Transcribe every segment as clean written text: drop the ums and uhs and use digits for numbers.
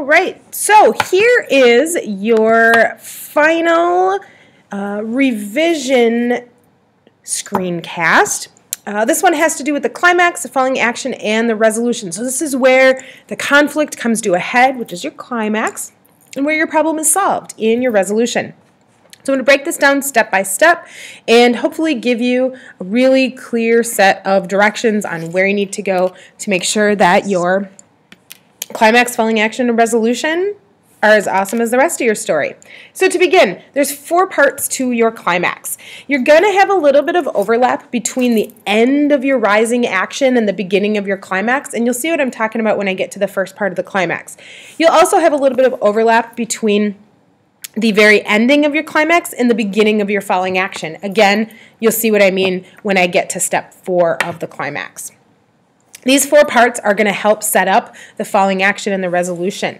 All right, so here is your final revision screencast. This one has to do with the climax, the following action, and the resolution. So this is where the conflict comes to a head, which is your climax, and where your problem is solved in your resolution. So I'm going to break this down step by step and hopefully give you a really clear set of directions on where you need to go to make sure that your climax, following action, and resolution are as awesome as the rest of your story. So to begin, there's 4 parts to your climax. You're going to have a little bit of overlap between the end of your rising action and the beginning of your climax, and you'll see what I'm talking about when I get to the first part of the climax. You'll also have a little bit of overlap between the very ending of your climax and the beginning of your following action. Again, you'll see what I mean when I get to step 4 of the climax. These 4 parts are going to help set up the following action and the resolution.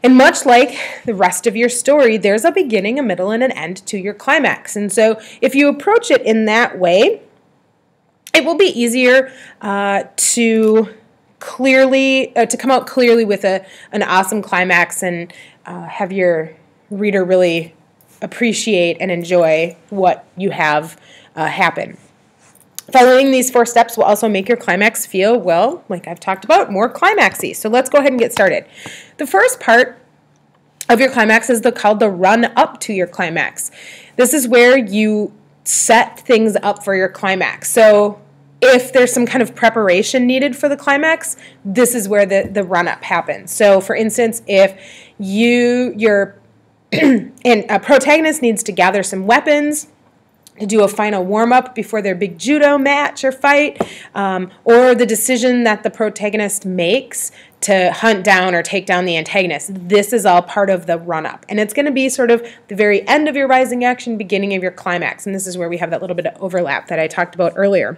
And much like the rest of your story, there's a beginning, a middle, and an end to your climax. And so if you approach it in that way, it will be easier to come out clearly with an awesome climax and have your reader really appreciate and enjoy what you have happen. Following these 4 steps will also make your climax feel, well, like I've talked about, more climaxy. So let's go ahead and get started. The first part of your climax is called the run up to your climax. This is where you set things up for your climax. So if there's some kind of preparation needed for the climax, this is where the run up happens. So for instance, if your and a protagonist needs to gather some weapons to do a final warm-up before their big judo match or fight, or the decision that the protagonist makes to hunt down or take down the antagonist. This is all part of the run-up. And it's going to be sort of the very end of your rising action, beginning of your climax. And this is where we have that little bit of overlap that I talked about earlier.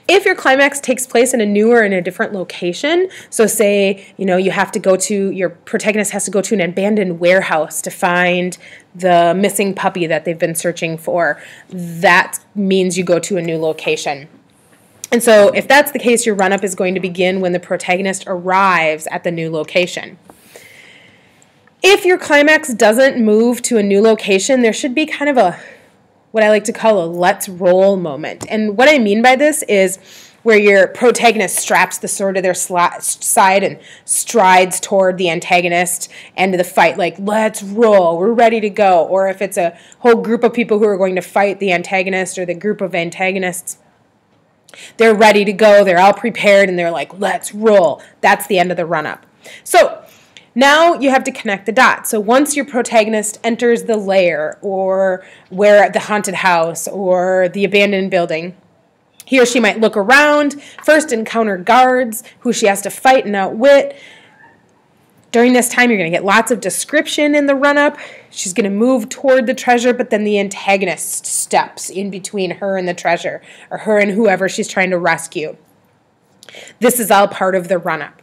If your climax takes place in a new or in a different location, so say, you have to go to, your protagonist has to go to an abandoned warehouse to find the missing puppy that they've been searching for, that means you go to a new location. And so if that's the case, your run-up is going to begin when the protagonist arrives at the new location. If your climax doesn't move to a new location, there should be kind of what I like to call a let's roll moment. And what I mean by this is where your protagonist straps the sword to their side and strides toward the antagonist end of the fight, like, let's roll, we're ready to go. Or if it's a whole group of people who are going to fight the antagonist or the group of antagonists, they're ready to go, they're all prepared, and they're like, let's roll. That's the end of the run-up. So now you have to connect the dots. So once your protagonist enters the lair or the haunted house or the abandoned building, he or she might look around, first encounter guards who she has to fight and outwit. During this time, you're going to get lots of description in the run-up. She's going to move toward the treasure, but then the antagonist steps in between her and the treasure, or her and whoever she's trying to rescue. This is all part of the run-up.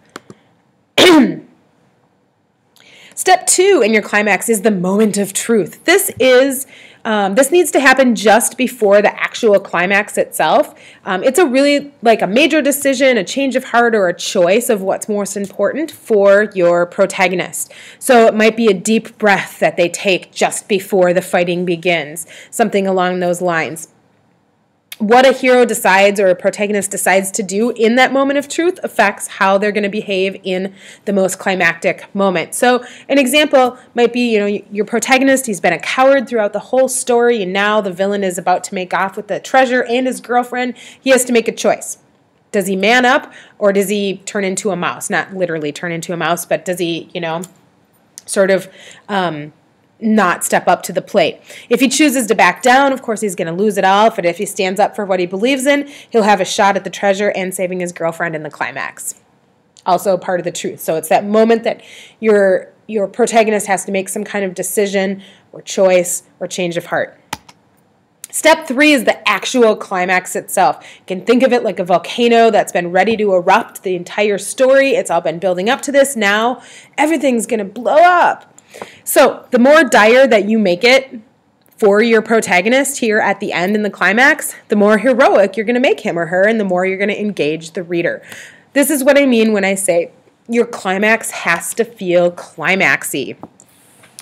Step 2 in your climax is the moment of truth. This needs to happen just before the actual climax itself. It's a major decision, a change of heart, or a choice of what's most important for your protagonist. So it might be a deep breath that they take just before the fighting begins, something along those lines. What a hero decides or a protagonist decides to do in that moment of truth affects how they're going to behave in the most climactic moment. So an example might be, your protagonist, he's been a coward throughout the whole story, and now the villain is about to make off with the treasure and his girlfriend. He has to make a choice. Does he man up, or does he turn into a mouse? Not literally turn into a mouse, but does he, not step up to the plate? If he chooses to back down, of course he's going to lose it all, but if he stands up for what he believes in, he'll have a shot at the treasure and saving his girlfriend in the climax. Also part of the truth. So it's that moment that your protagonist has to make some kind of decision or choice or change of heart. Step 3 is the actual climax itself. You can think of it like a volcano that's been ready to erupt the entire story. It's all been building up to this. Now everything's going to blow up. So the more dire that you make it for your protagonist here at the end in the climax, the more heroic you're going to make him or her, and the more you're going to engage the reader. This is what I mean when I say your climax has to feel climaxy.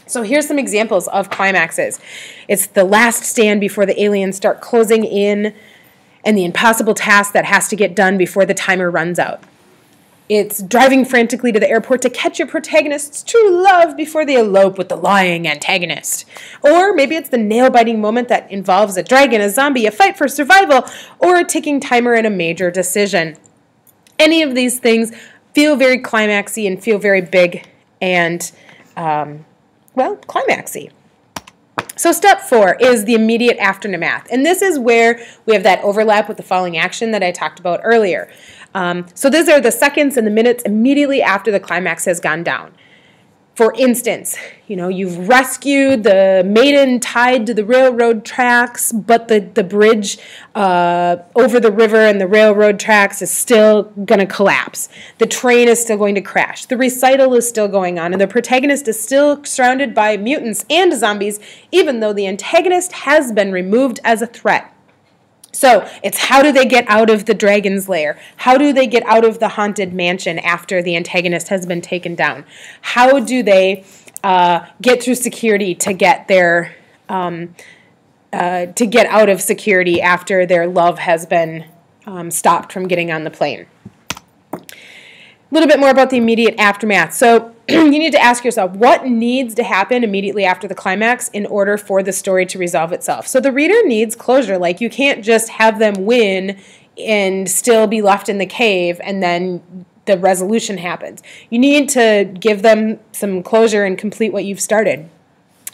So here's some examples of climaxes. It's the last stand before the aliens start closing in and the impossible task that has to get done before the timer runs out. It's driving frantically to the airport to catch your protagonist's true love before they elope with the lying antagonist. Or maybe it's the nail-biting moment that involves a dragon, a zombie, a fight for survival, or a ticking timer and a major decision. Any of these things feel very climaxy and feel very big and, well, climaxy. So step 4 is the immediate aftermath. And this is where we have that overlap with the following action that I talked about earlier. So these are the seconds and the minutes immediately after the climax has gone down. For instance, you've rescued the maiden tied to the railroad tracks, but the bridge over the river and the railroad tracks is still going to collapse. The train is still going to crash. The recital is still going on, and the protagonist is still surrounded by mutants and zombies, even though the antagonist has been removed as a threat. So it's how do they get out of the dragon's lair? How do they get out of the haunted mansion after the antagonist has been taken down? How do they get through security to get their to get out of security after their love has been stopped from getting on the plane? A little bit more about the immediate aftermath. So you need to ask yourself, what needs to happen immediately after the climax in order for the story to resolve itself? So the reader needs closure. Like, you can't just have them win and still be left in the cave and then the resolution happens. You need to give them some closure and complete what you've started.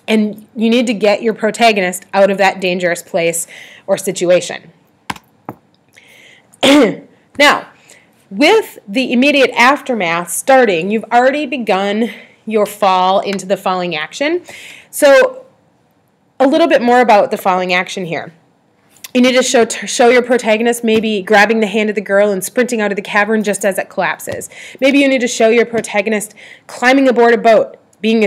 And you need to get your protagonist out of that dangerous place or situation. Now, with the immediate aftermath starting, you've already begun your fall into the following action. So a little bit more about the following action here. You need to show your protagonist maybe grabbing the hand of the girl and sprinting out of the cavern just as it collapses. Maybe you need to show your protagonist climbing aboard a boat, being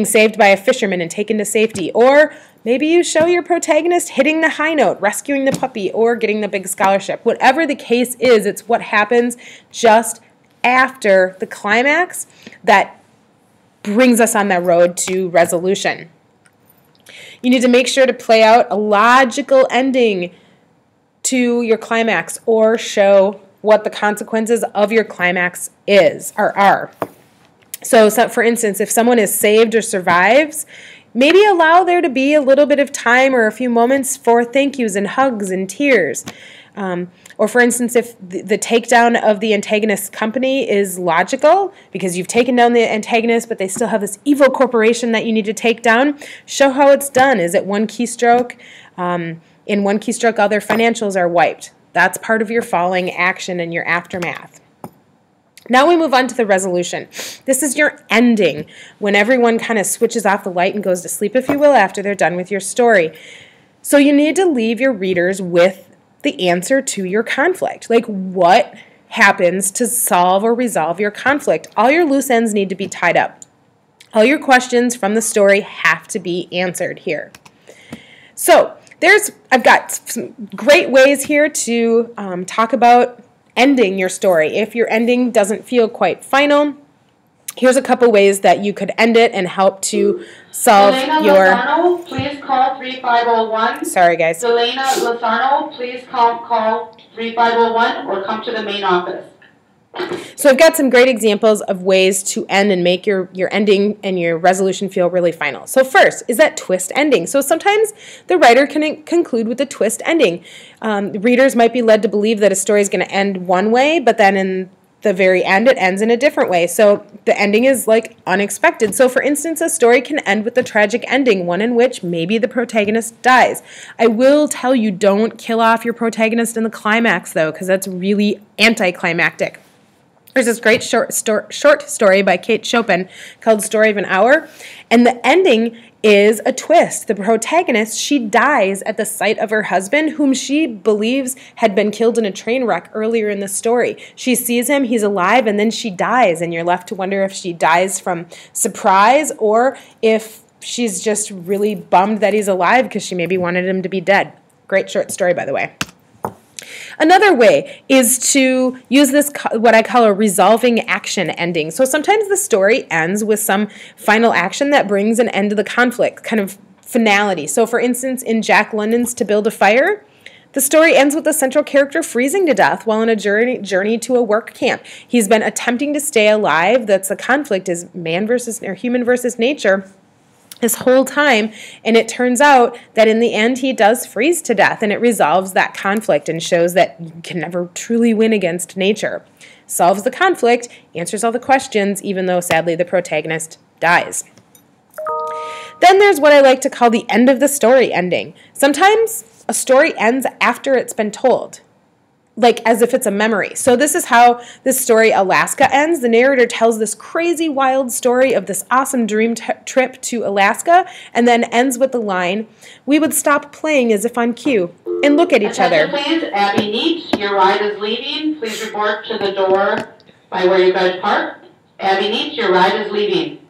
saved by a fisherman and taken to safety. Or maybe you show your protagonist hitting the high note, rescuing the puppy, or getting the big scholarship. Whatever the case is, it's what happens just after the climax that brings us on that road to resolution. You need to make sure to play out a logical ending to your climax or show what the consequences of your climax are. So for instance, if someone is saved or survives, maybe allow there to be a little bit of time or a few moments for thank yous and hugs and tears. Or for instance, if the takedown of the antagonist's company is logical because you've taken down the antagonist, but they still have this evil corporation that you need to take down, show how it's done. Is it one keystroke? In one keystroke, all their financials are wiped. That's part of your following action and your aftermath. Now we move on to the resolution. This is your ending, when everyone kind of switches off the light and goes to sleep, if you will, after they're done with your story. So you need to leave your readers with the answer to your conflict. Like, what happens to solve or resolve your conflict? All your loose ends need to be tied up. All your questions from the story have to be answered here. So I've got some great ways here to talk about ending your story. If your ending doesn't feel quite final, here's a couple ways that you could end it and help to solve your... Lozano, please call 3501. Sorry, guys. Delana Lozano, please call 3501 or come to the main office. So I've got some great examples of ways to end and make your ending and your resolution feel really final. So first is that twist ending. So sometimes the writer can conclude with a twist ending. Readers might be led to believe that a story is going to end one way, but then in the very end it ends in a different way. So the ending is like unexpected. So for instance, a story can end with a tragic ending, one in which maybe the protagonist dies. I will tell you, don't kill off your protagonist in the climax though, because that's really anticlimactic. There's this great short story by Kate Chopin called Story of an Hour, and the ending is a twist. The protagonist, she dies at the sight of her husband, whom she believes had been killed in a train wreck earlier in the story. She sees him, he's alive, and then she dies, and you're left to wonder if she dies from surprise or if she's just really bummed that he's alive because she maybe wanted him to be dead. Great short story, by the way. Another way is to use this, what I call a resolving action ending. So sometimes the story ends with some final action that brings an end to the conflict, kind of finality. So for instance, in Jack London's To Build a Fire, the story ends with the central character freezing to death while on a journey to a work camp. He's been attempting to stay alive. That's the conflict, is man versus, or human versus nature, this whole time, and it turns out that in the end he does freeze to death, and it resolves that conflict and shows that you can never truly win against nature. Solves the conflict, answers all the questions, even though sadly the protagonist dies. Then there's what I like to call the end of the story ending. Sometimes a story ends after it's been told, like as if it's a memory. So this is how this story Alaska ends. The narrator tells this crazy wild story of this awesome dream trip to Alaska, and then ends with the line, "We would stop playing as if on cue and look at each other." Attention please, Abby Neat, your ride is leaving. Please report to the door by where you guys parked. Abby Neat, your ride is leaving.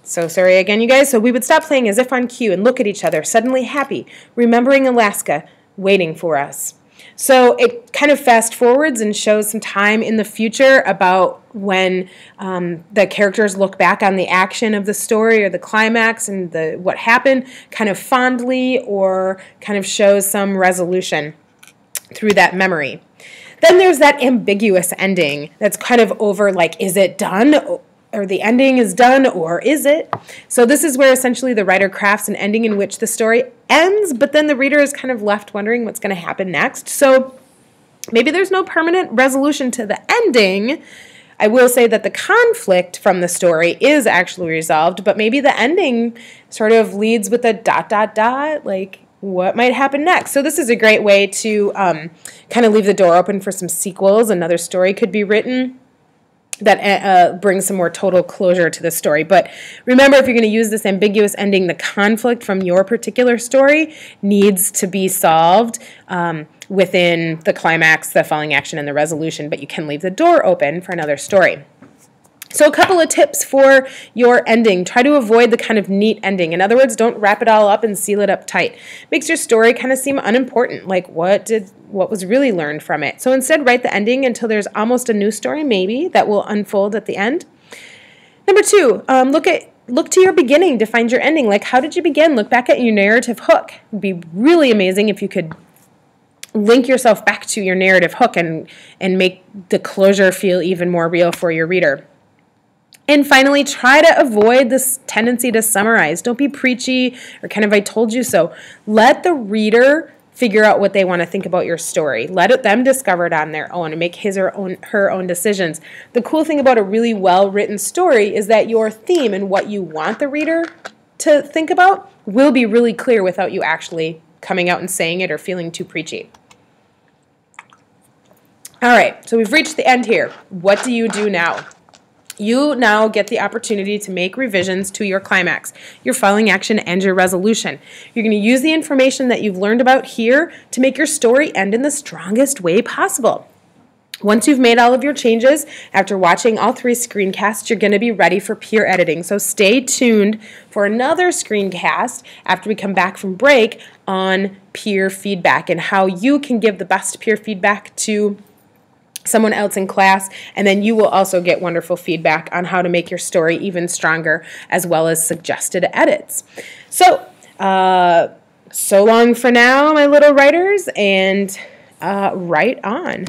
So sorry again, you guys. So we would stop playing as if on cue and look at each other, suddenly happy, remembering Alaska, waiting for us. So it kind of fast forwards and shows some time in the future about when the characters look back on the action of the story or the climax and what happened kind of fondly, or kind of shows some resolution through that memory. Then there's that ambiguous ending that's kind of over, like, is it done? Or the ending is done, or is it? So this is where essentially the writer crafts an ending in which the story ends, but then the reader is kind of left wondering what's going to happen next. So maybe there's no permanent resolution to the ending. I will say that the conflict from the story is actually resolved, but maybe the ending sort of leads with a ... like what might happen next. So this is a great way to kind of leave the door open for some sequels. Another story could be written that brings some more total closure to the story. But remember, if you're going to use this ambiguous ending, the conflict from your particular story needs to be solved within the climax, the following action, and the resolution, but you can leave the door open for another story. So a couple of tips for your ending. Try to avoid the kind of neat ending. In other words, don't wrap it all up and seal it up tight. Makes your story kind of seem unimportant, like what was really learned from it. So instead, write the ending until there's almost a new story, maybe, that will unfold at the end. Number two, look to your beginning to find your ending. Like, how did you begin? Look back at your narrative hook. It would be really amazing if you could link yourself back to your narrative hook and make the closure feel even more real for your reader. And finally, try to avoid this tendency to summarize. Don't be preachy or kind of I told you so. Let the reader figure out what they want to think about your story. Let them discover it on their own and make his or her own decisions. The cool thing about a really well-written story is that your theme and what you want the reader to think about will be really clear without you actually coming out and saying it or feeling too preachy. All right, so we've reached the end here. What do you do now? You now get the opportunity to make revisions to your climax, your following action, and your resolution. You're going to use the information that you've learned about here to make your story end in the strongest way possible. Once you've made all of your changes, after watching all 3 screencasts, you're going to be ready for peer editing. So stay tuned for another screencast after we come back from break on peer feedback and how you can give the best peer feedback to someone else in class, and then you will also get wonderful feedback on how to make your story even stronger, as well as suggested edits. So, so long for now, my little writers, and write on.